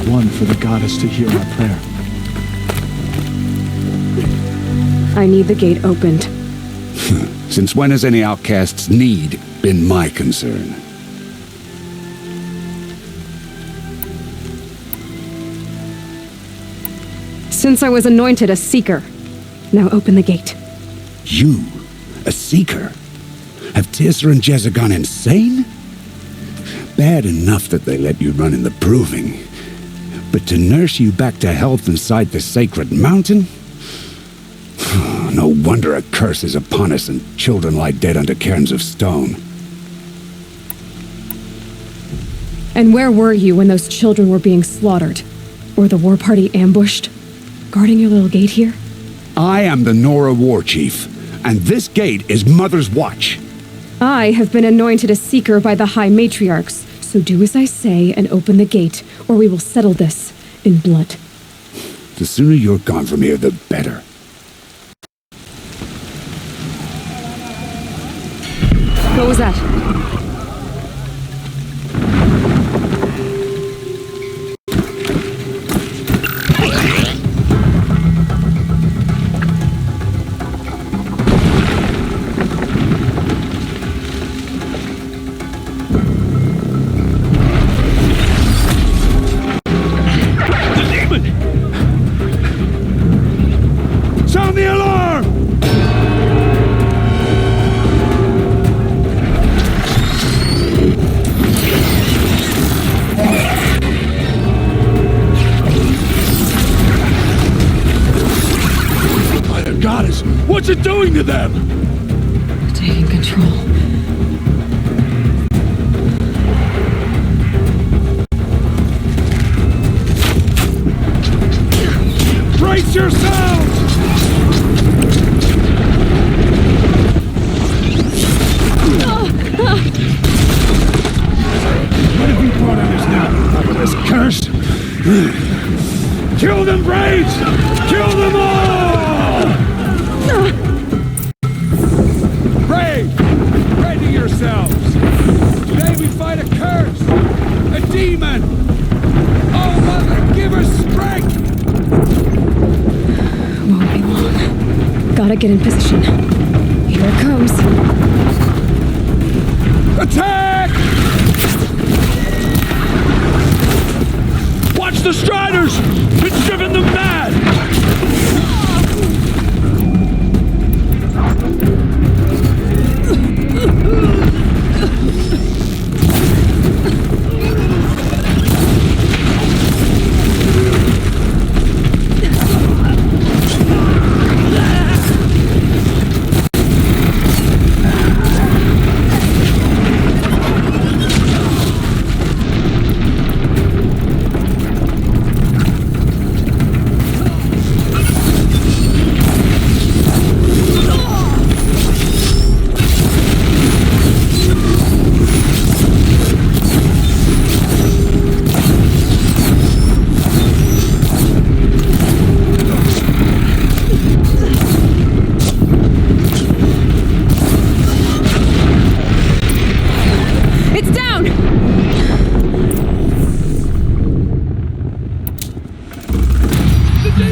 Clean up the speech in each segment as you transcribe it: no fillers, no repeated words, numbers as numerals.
one for the goddess to hear our prayer. I need the gate opened. Since when has any outcast's need been my concern? Since I was anointed a seeker. Now open the gate. You? A seeker? Have Tirsa and Jezza gone insane? Bad enough that they let you run in the proving. But to nurse you back to health inside the sacred mountain? No wonder a curse is upon us and children lie dead under cairns of stone. And where were you when those children were being slaughtered? Or the war party ambushed? Guarding your little gate here? I am the Nora war chief, and this gate is Mother's watch. I have been anointed a seeker by the High Matriarchs, so do as I say and open the gate, or we will settle this in blood. The sooner you're gone from here, the better. What was that? Sound the alarm! By the goddess, what's it doing to them? Taking control. Brace yourselves! What have you brought on us now? This curse? Kill them, Braves! Kill them all! Brave! Ready yourselves! Today we fight a curse! A demon! Oh, Mother, give us strength! Won't be long. Gotta get in position. Here it comes. Attack! Watch the Striders! It's driven them mad!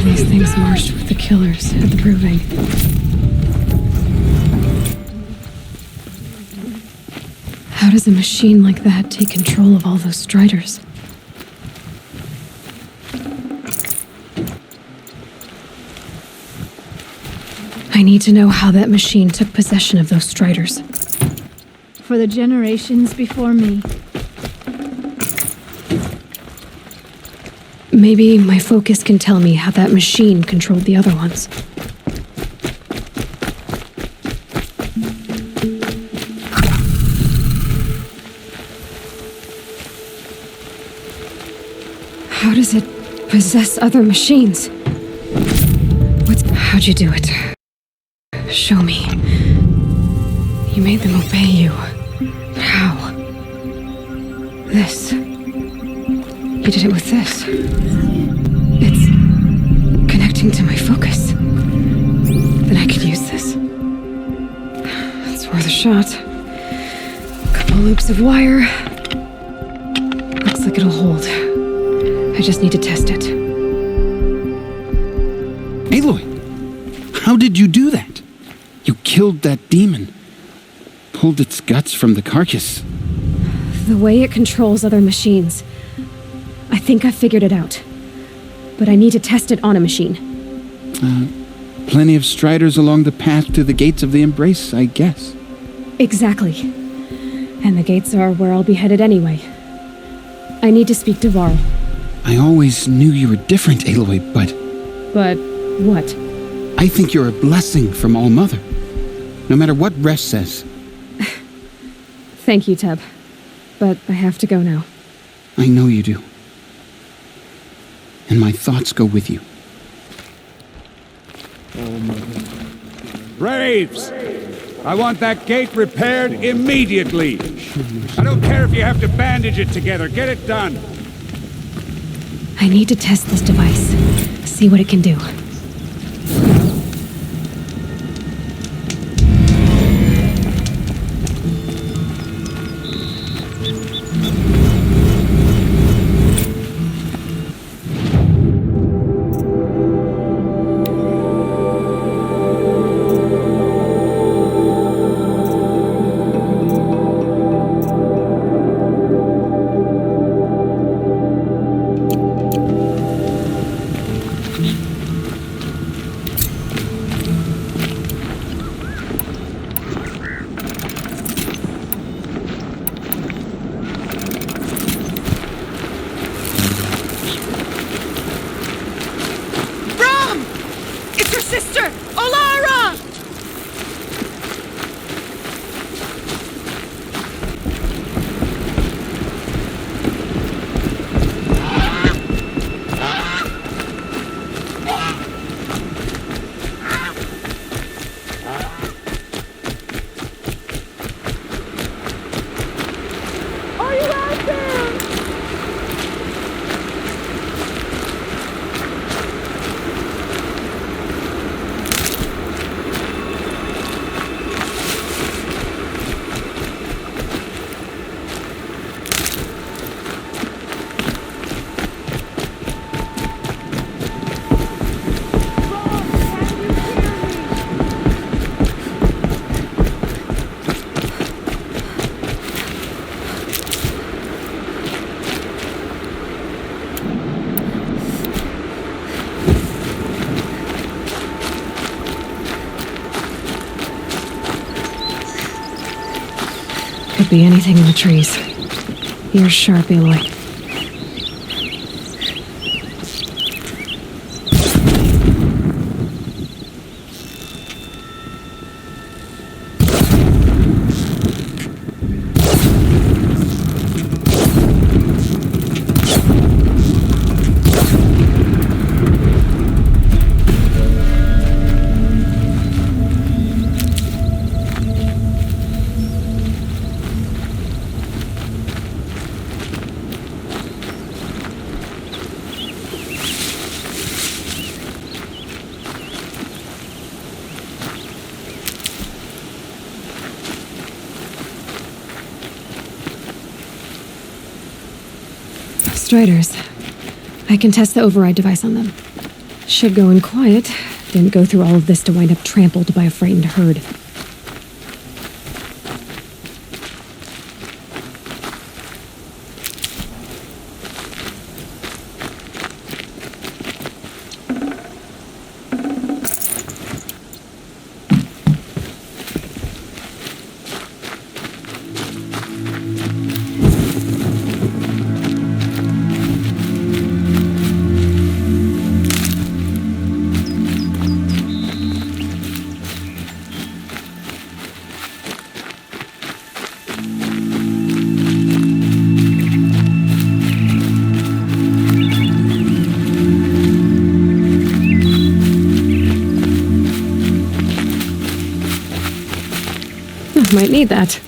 These things marched with the killers at the proving. How does a machine like that take control of all those Striders? I need to know how that machine took possession of those Striders. For the generations before me. Maybe my focus can tell me how that machine controlled the other ones. How does it possess other machines? How'd you do it? Show me. You made them obey you. But how? This. You did it with this. It's connecting to my focus. Then I could use this. It's worth a shot. Couple loops of wire. Looks like it'll hold. I just need to test it. Aloy, how did you do that? You killed that demon. Pulled its guts from the carcass. The way it controls other machines. I think I figured it out. But I need to test it on a machine. Plenty of striders along the path to the gates of the Embrace, I guess. Exactly. And the gates are where I'll be headed anyway. I need to speak to Varl. I always knew you were different, Aloy, but But what? I think you're a blessing from All-Mother. No matter what Resh says. Thank you, Teb. But I have to go now. I know you do. And my thoughts go with you. Braves! I want that gate repaired immediately. I don't care if you have to bandage it together. Get it done. I need to test this device. See what it can do. Sister! Olara! Are you out there? Could be anything in the trees. Ears sharp, Aloy. Striders. I can test the override device on them. Should go in quiet. Didn't go through all of this to wind up trampled by a frightened herd. Might need that.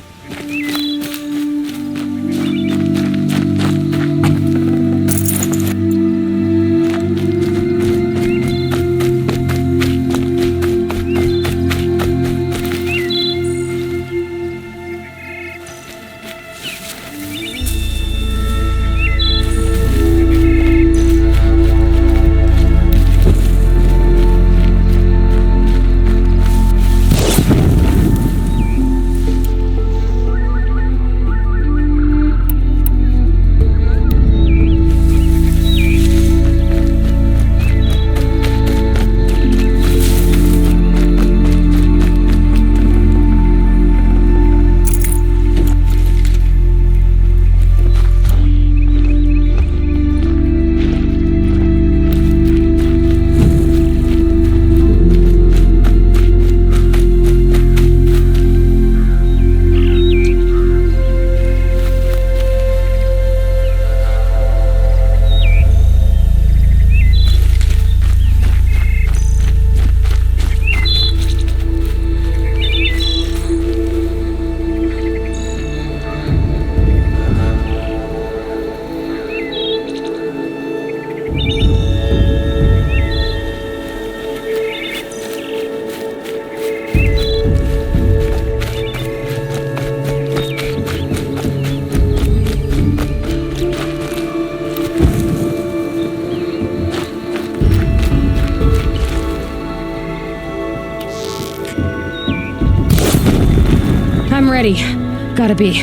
ready. Gotta be.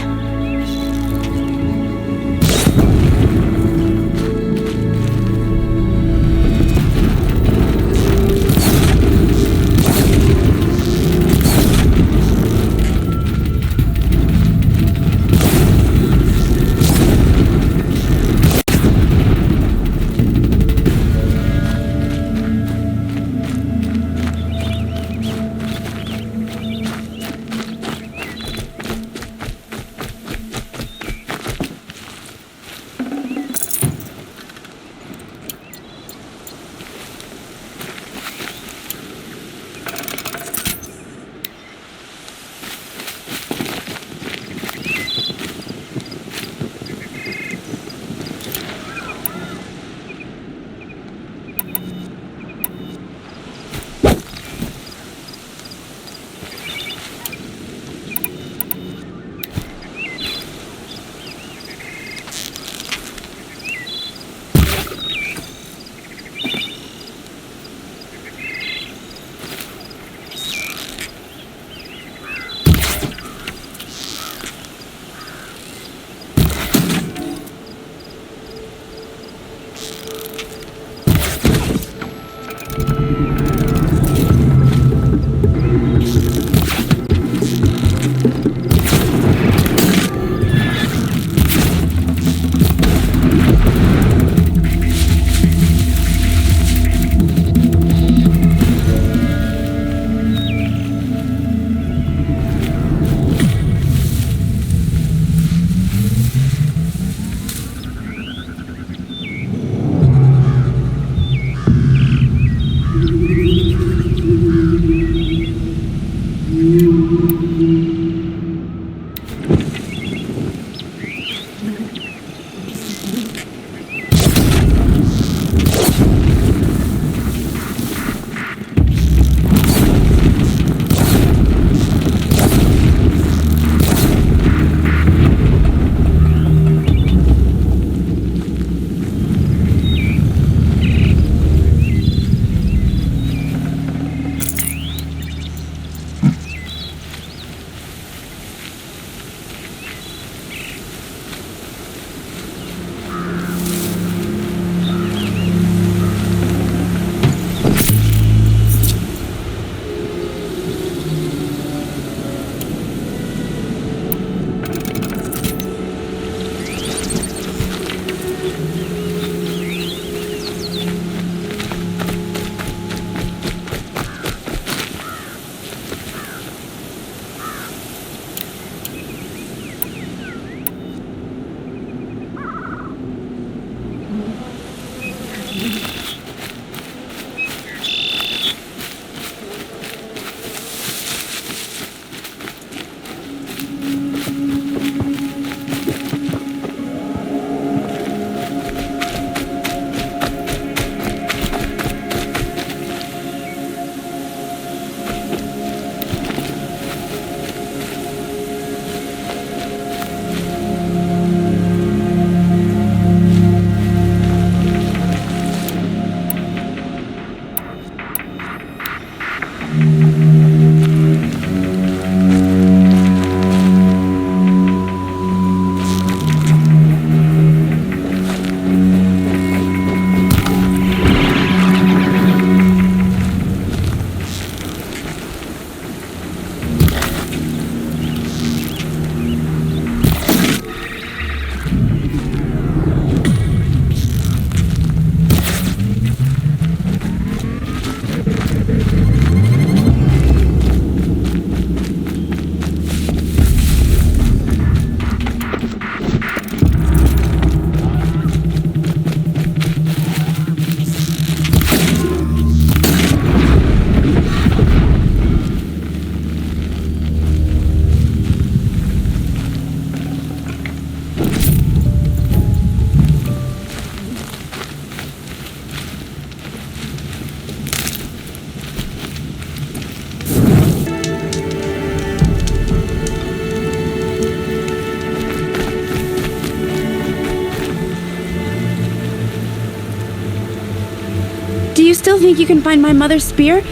Do you still think you can find my mother's spear?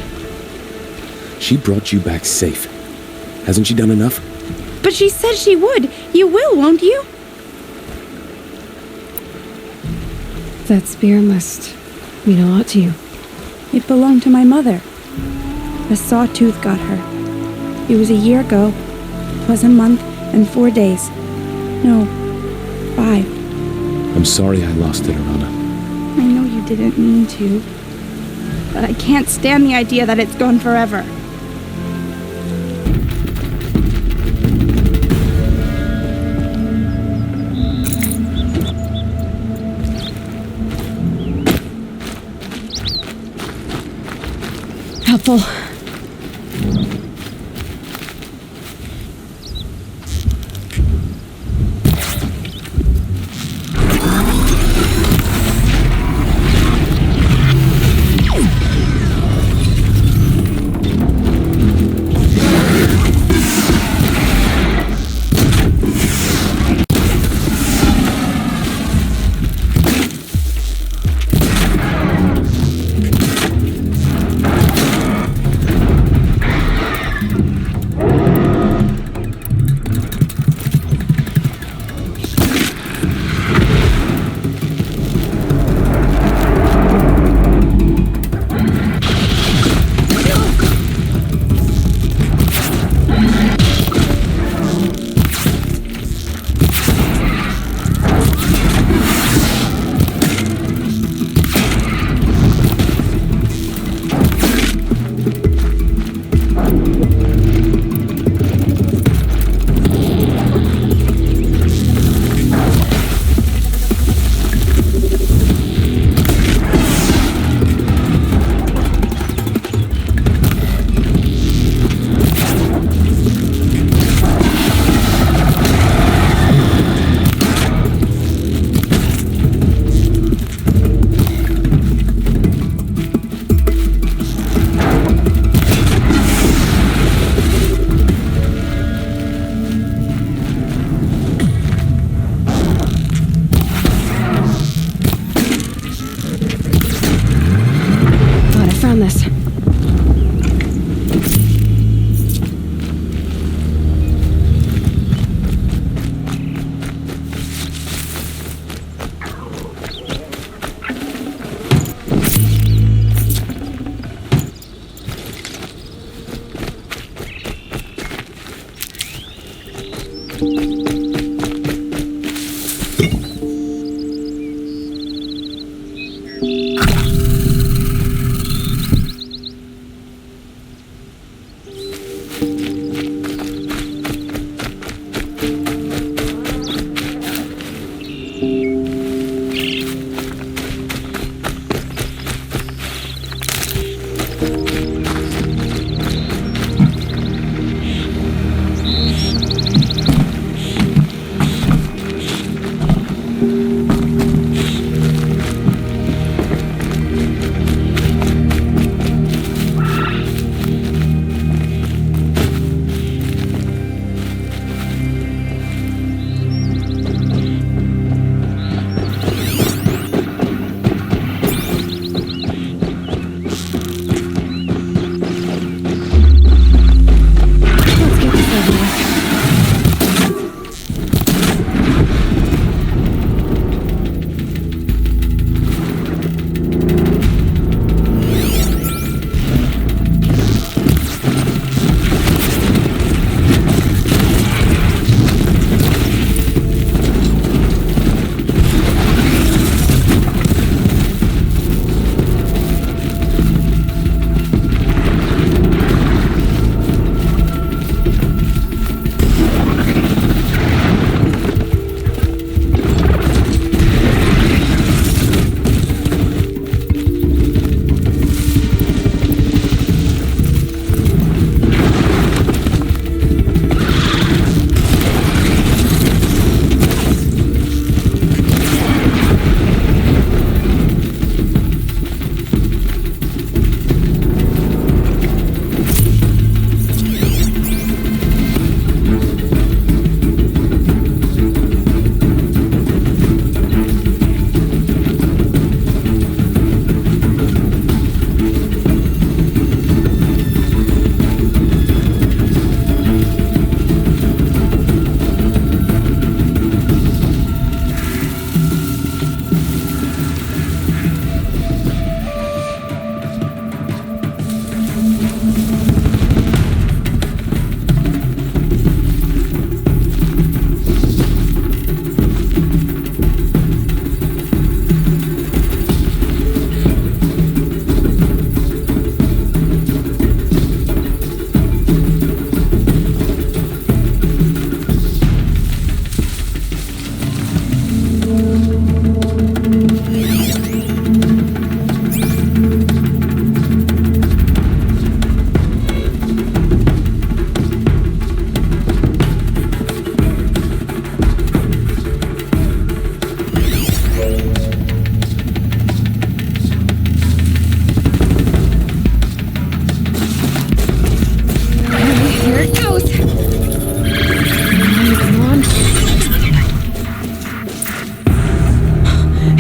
She brought you back safe. Hasn't she done enough? But she said she would. You will, won't you? That spear must mean a lot to you. It belonged to my mother. A sawtooth got her. It was a year ago. It was a month and 4 days. No, 5. I'm sorry I lost it, Arana. I know you didn't mean to. But I can't stand the idea that it's gone forever. Helpful. This.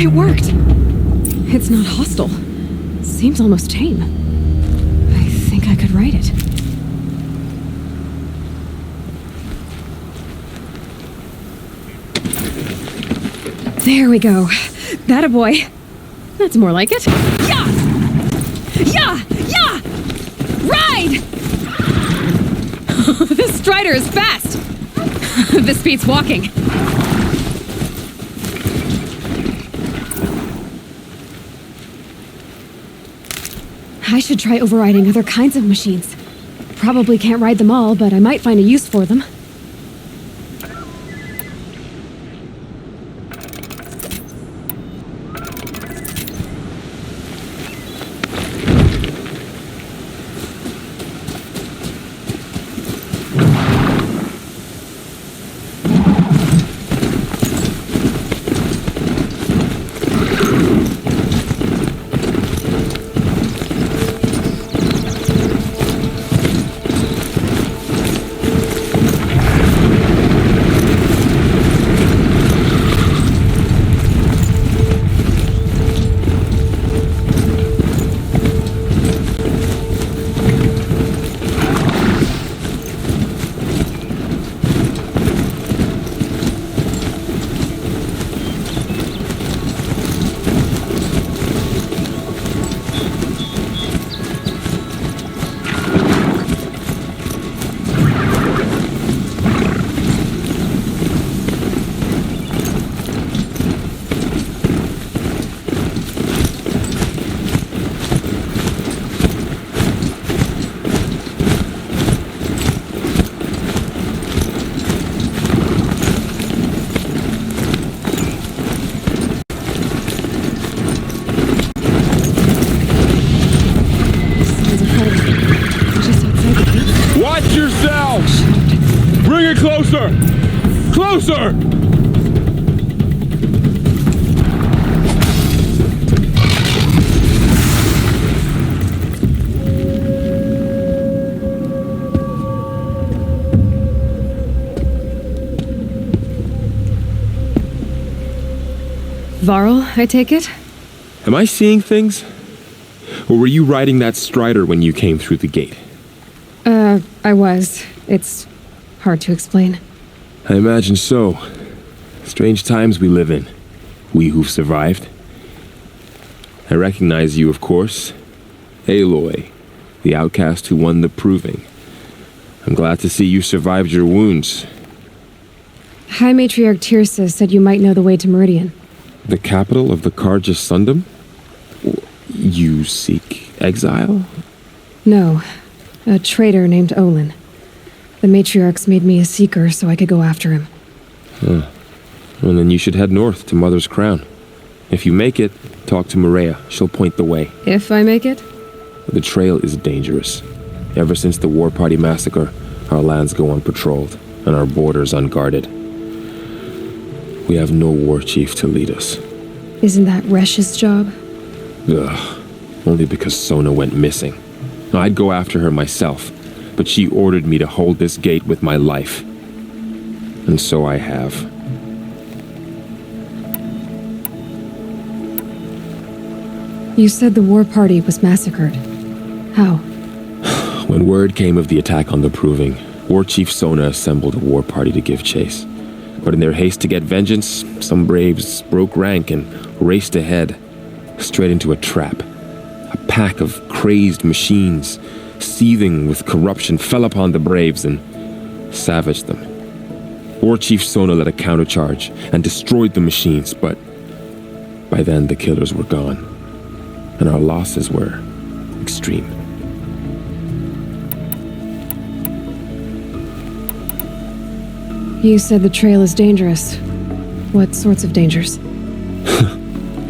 It worked. It's not hostile. Seems almost tame. I think I could write it. There we go. That a boy. That's more like it. Yeah! Yeah! Yeah! Ride! This Strider is fast! This beats walking. I should try overriding other kinds of machines. Probably can't ride them all, but I might find a use for them. Watch yourself! Bring it closer! Closer! Varl, I take it? Am I seeing things? Or were you riding that Strider when you came through the gate? I was. It's hard to explain. I imagine so. Strange times we live in. We who've survived. I recognize you, of course. Aloy, the outcast who won the proving. I'm glad to see you survived your wounds. High Matriarch Tirsa said you might know the way to Meridian. The capital of the Carja Sundom? You seek exile? No. A traitor named Olin. The Matriarchs made me a seeker so I could go after him. Well, then you should head north to Mother's Crown. If you make it, talk to Maria. She'll point the way. If I make it? The trail is dangerous. Ever since the War Party massacre, our lands go unpatrolled, and our borders unguarded. We have no war chief to lead us. Isn't that Resh's job? Ugh. Only because Sona went missing. I'd go after her myself, but she ordered me to hold this gate with my life. And so I have. You said the War Party was massacred. How? When word came of the attack on the Proving, War Chief Sona assembled a war party to give chase. But in their haste to get vengeance, some braves broke rank and raced ahead, straight into a trap. A pack of crazed machines, seething with corruption, fell upon the braves and savaged them. War Chief Sona led a countercharge and destroyed the machines, but by then the killers were gone, and our losses were extreme. You said the trail is dangerous. What sorts of dangers?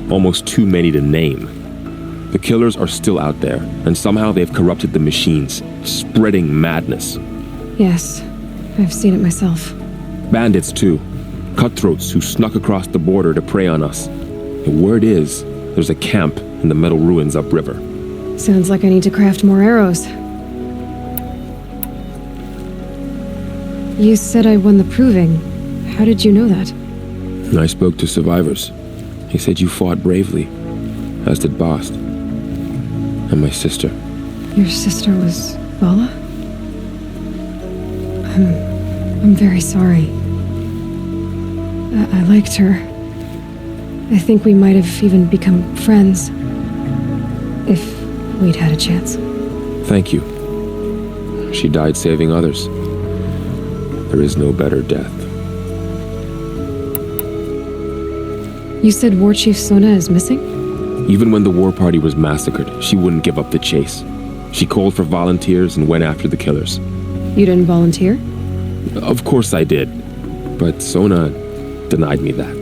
Almost too many to name. The killers are still out there, and somehow they've corrupted the machines, spreading madness. Yes, I've seen it myself. Bandits, too. Cutthroats who snuck across the border to prey on us. The word is, there's a camp in the metal ruins upriver. Sounds like I need to craft more arrows. You said I won the Proving. How did you know that? I spoke to survivors. He said you fought bravely, as did Bast. And my sister. Your sister was Vala? I'm very sorry. I liked her. I think we might have even become friends. If we'd had a chance. Thank you. She died saving others. There is no better death. You said War Chief Sona is missing? Even when the war party was massacred, she wouldn't give up the chase. She called for volunteers and went after the killers. You didn't volunteer? Of course I did, but Sona denied me that.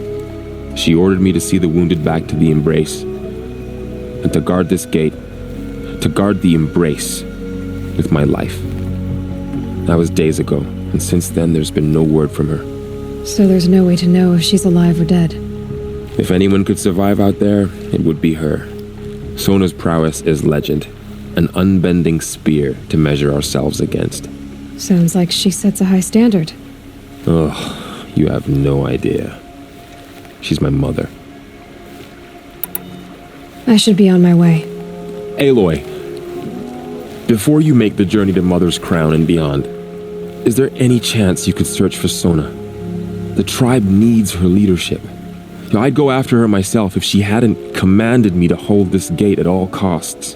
She ordered me to see the wounded back to the Embrace, and to guard this gate, to guard the Embrace with my life. That was days ago, and since then there's been no word from her. So there's no way to know if she's alive or dead. If anyone could survive out there, it would be her. Sona's prowess is legend, an unbending spear to measure ourselves against. Sounds like she sets a high standard. Oh, you have no idea. She's my mother. I should be on my way. Aloy, before you make the journey to Mother's Crown and beyond, is there any chance you could search for Sona? The tribe needs her leadership. I'd go after her myself if she hadn't commanded me to hold this gate at all costs.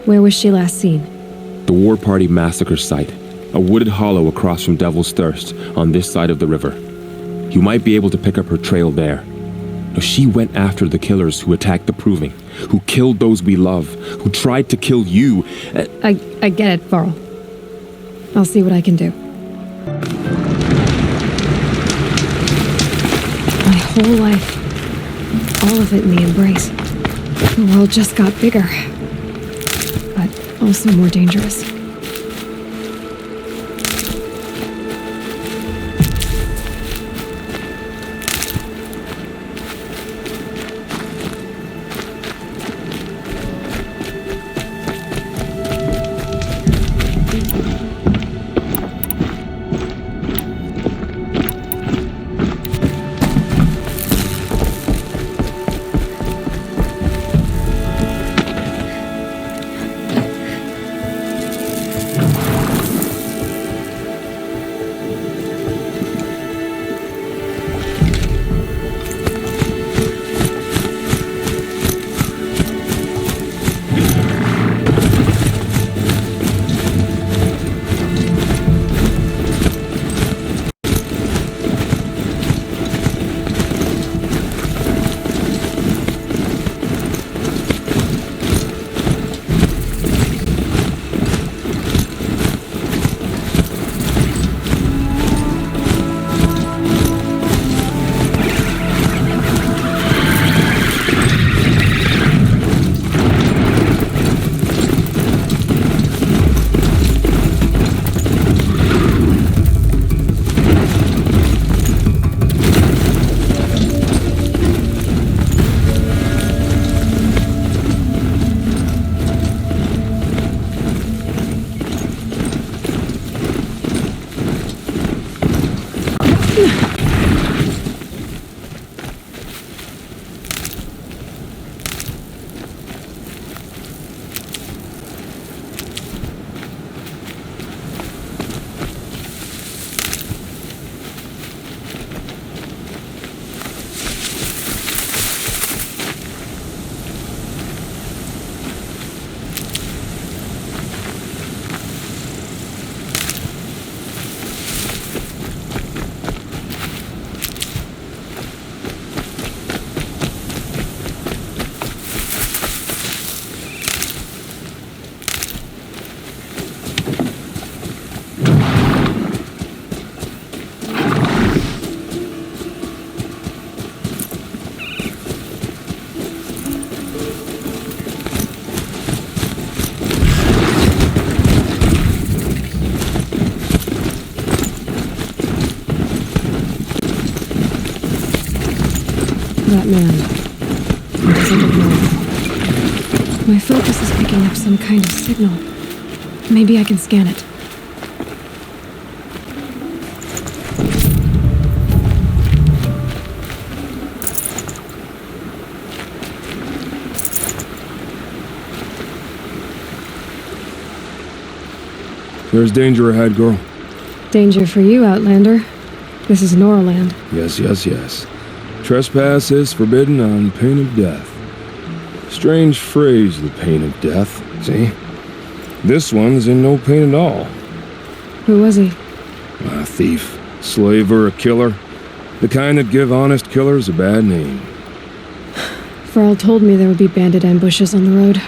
Where was she last seen? The War Party massacre site, a wooded hollow across from Devil's Thirst on this side of the river. You might be able to pick up her trail there. She went after the killers who attacked the Proving, who killed those we love, who tried to kill you. I get it, Varl. I'll see what I can do. My whole life, all of it in the Embrace. The world just got bigger, but also more dangerous. That man. He doesn't ignore. My focus is picking up some kind of signal. Maybe I can scan it. There's danger ahead, girl. Danger for you, Outlander. This is Noraland. Yes. Trespass is forbidden on pain of death. Strange phrase, the pain of death, see? This one's in no pain at all. Who was he? A thief, slaver, a killer. The kind that give honest killers a bad name. Varl told me there would be bandit ambushes on the road.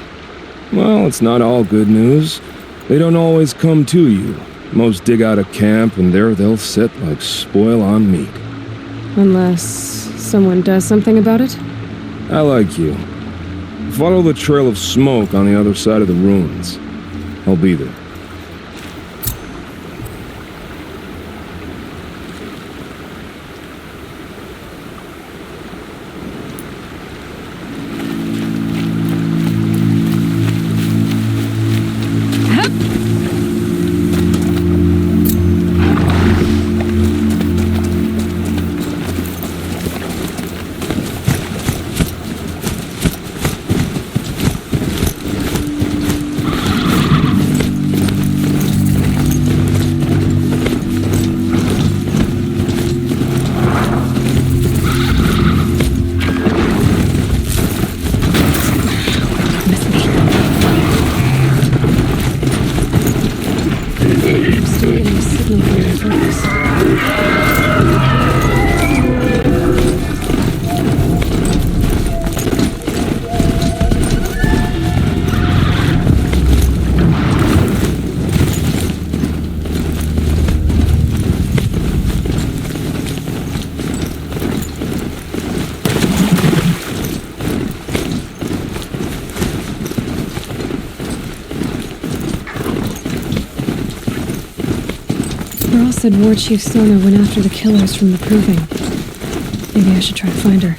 Well, it's not all good news. They don't always come to you. Most dig out a camp, and there they'll sit like spoil on meat. Unless someone does something about it? I like you. Follow the trail of smoke on the other side of the ruins. I'll be there. Varl said War Chief Sona went after the killers from the Proving. Maybe I should try to find her.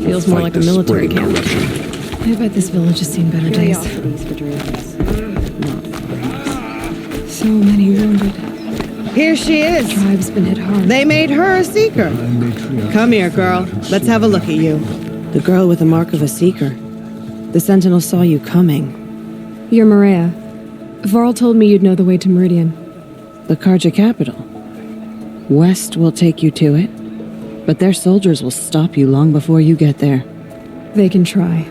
Feels more like a military camp. I bet this village has seen better days. So many wounded. Here she is. The tribe's been hit hard. They made her a seeker. Come here, girl. Let's have a look at you. The girl with the mark of a seeker. The Sentinel saw you coming. You're Maria. Varl told me you'd know the way to Meridian. The Karja capital. West will take you to it, but their soldiers will stop you long before you get there. They can try.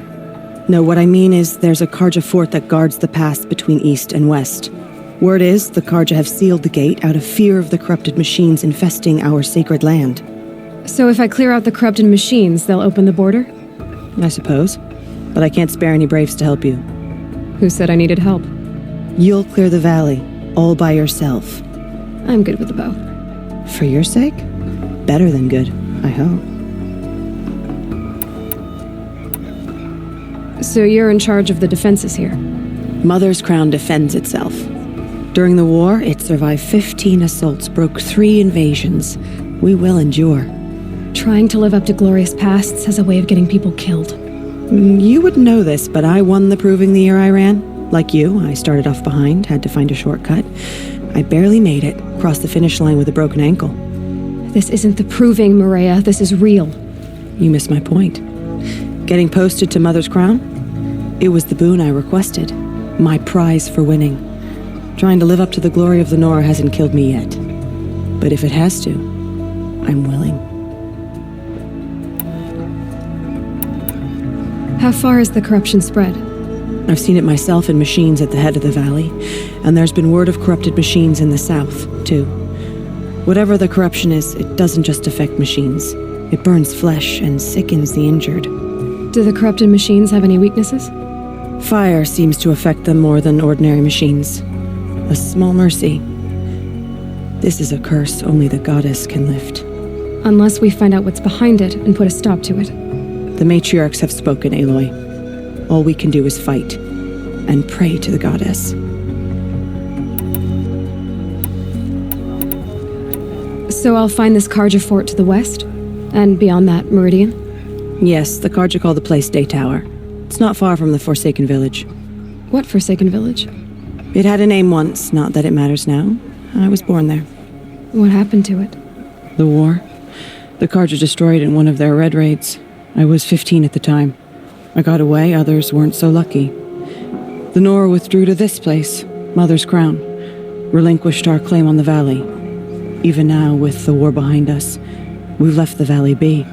No, what I mean is there's a Karja fort that guards the pass between east and west. Word is the Karja have sealed the gate out of fear of the corrupted machines infesting our sacred land. So if I clear out the corrupted machines, they'll open the border? I suppose. But I can't spare any braves to help you. Who said I needed help? You'll clear the valley, all by yourself. I'm good with the bow. For your sake? Better than good, I hope. So you're in charge of the defenses here? Mother's Crown defends itself. During the war, it survived 15 assaults, broke 3 invasions. We will endure. Trying to live up to glorious pasts has a way of getting people killed. You would know this, but I won the Proving the year I ran. Like you, I started off behind, had to find a shortcut. I barely made it, crossed the finish line with a broken ankle. This isn't the Proving, Maria. This is real. You missed my point. Getting posted to Mother's Crown? It was the boon I requested. My prize for winning. Trying to live up to the glory of the Nora hasn't killed me yet. But if it has to, I'm willing. How far has the corruption spread? I've seen it myself in machines at the head of the valley, and there's been word of corrupted machines in the south, too. Whatever the corruption is, it doesn't just affect machines. It burns flesh and sickens the injured. Do the corrupted machines have any weaknesses? Fire seems to affect them more than ordinary machines. A small mercy. This is a curse only the goddess can lift. Unless we find out what's behind it and put a stop to it. The matriarchs have spoken, Aloy. All we can do is fight. and pray to the goddess. So I'll find this Karja fort to the west? And beyond that, Meridian? Yes, the Karja call the place Day Tower. It's not far from the Forsaken Village. What Forsaken Village? It had a name once, not that it matters now. I was born there. What happened to it? The war. The Karja destroyed it in one of their red raids. I was 15 at the time. I got away, others weren't so lucky. The Nora withdrew to this place, Mother's Crown, relinquished our claim on the valley. Even now, with the war behind us, we've left the valley be.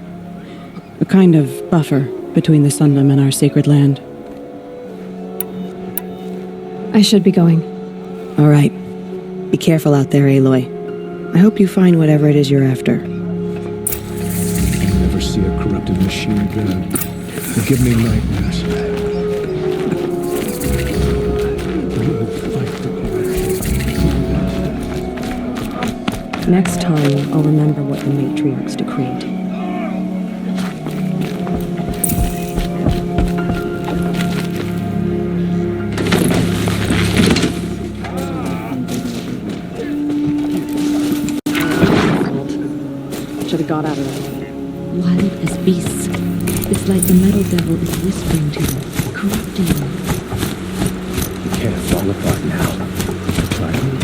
A kind of buffer between the Sundom and our sacred land. I should be going. All right. Be careful out there, Aloy. I hope you find whatever it is you're after. Never see a corrupted machine again. They give me nightmares. Next time, I'll remember what the matriarchs decreed. Should have got out of there. Wild as beasts. It's like the metal devil is whispering to them, corrupting them. You can't fall apart now. Try me.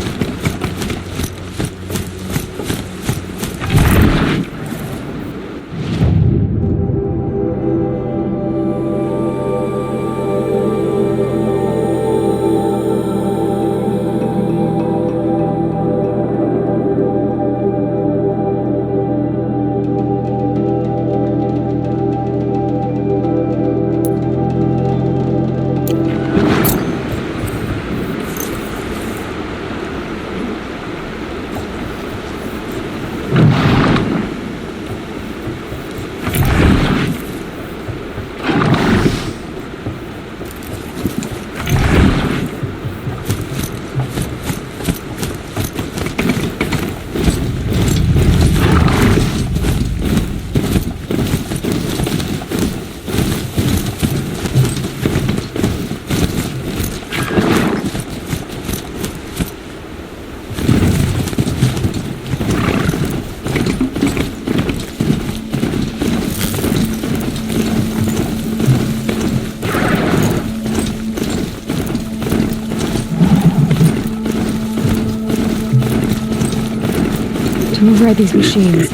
To override these machines,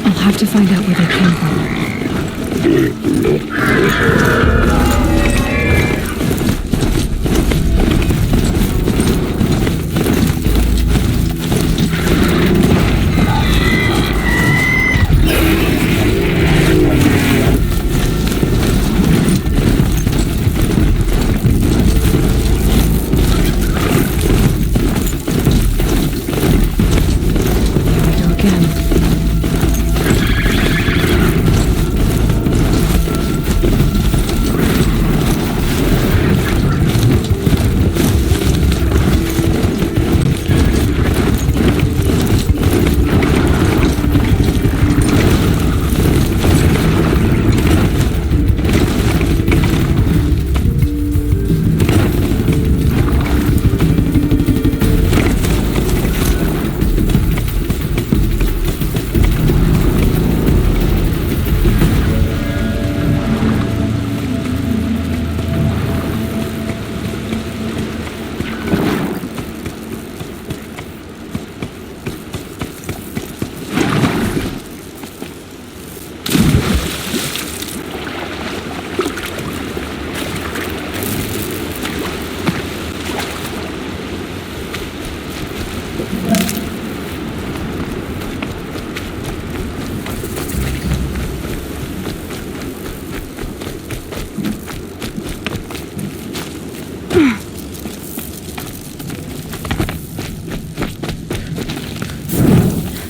I'll have to find out where they came from. Again.